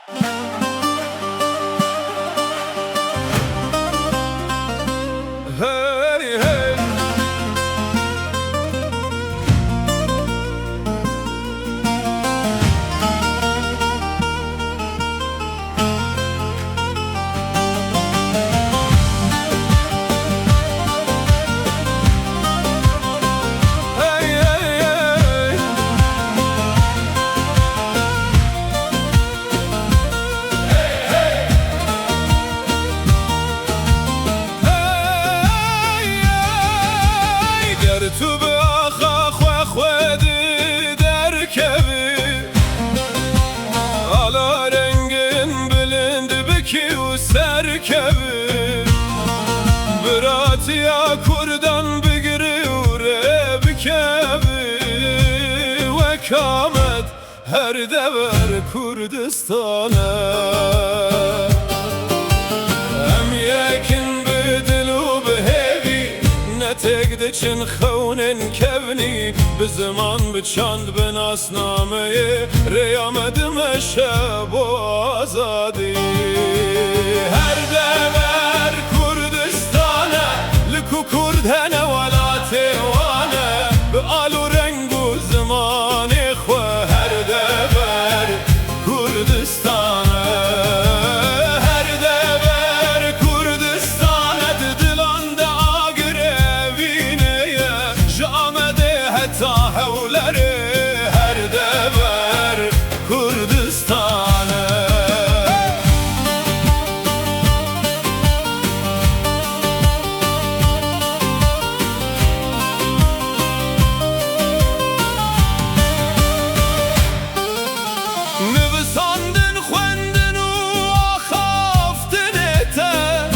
Hey hey تو به آخا خودی در کبی آلا رنگین بلند بکی و سر کبی براتی یا کردان بگیری و ره بکبی و کامت هر دور کردستانه هم یکن بدل و بهیوی نتگد چن خونن کبنی به زمان بچاند به ناسنامه ریامدم شب و آزادی هر دور کردستانه لکو کردهنه ولات وانه به آلو رنگ و زمان خواه هر دور کردستانه هر دور کردستانه دلان ده آگره وینه جامده حتی حولره هر دور کردستانه نویساندن خوندن و آخافتن اته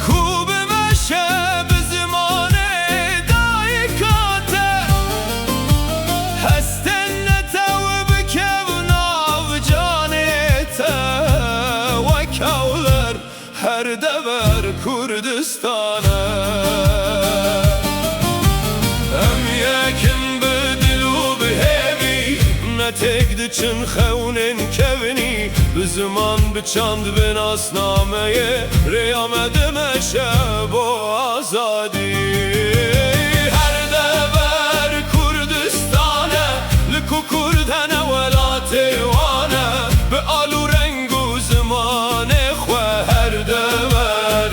کوب مشه به زمان دایکاته هستن نته و بکون آو جانته و کولر هر دور کردستانه هم یکن بدل و بهیوی نتگد چن خونن کبنی به زمان بچاند به ناسنامه ریامدم شب و آزادی هر دور کردستانه لکو کردهنه ولات وانه به آلو رنگ و زمان خواه هر دور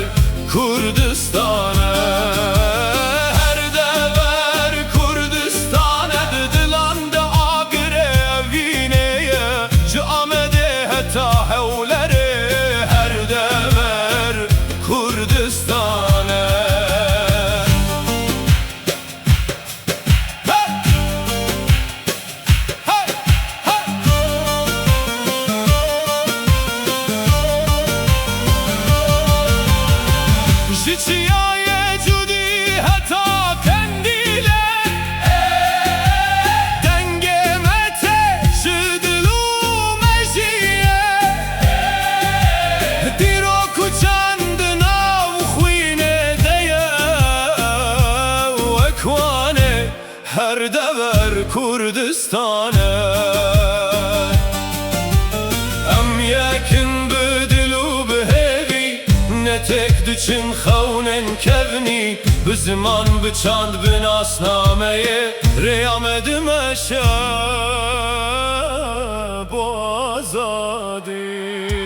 کردستانه هر دور کردستانه دلان ده آگره وینه جامده حتی حولره هر دور کردستانه چیای جودی حتی کندیله دنگ مته شدلو مجیه دیرو کچند ناو خوینه دیه وکوانه هر دور کردستانه ام یکن بدلو بهیوی نتگد چن خونن کبنی به زمان بچاند به ناسنامه ریامدم شب و آزادی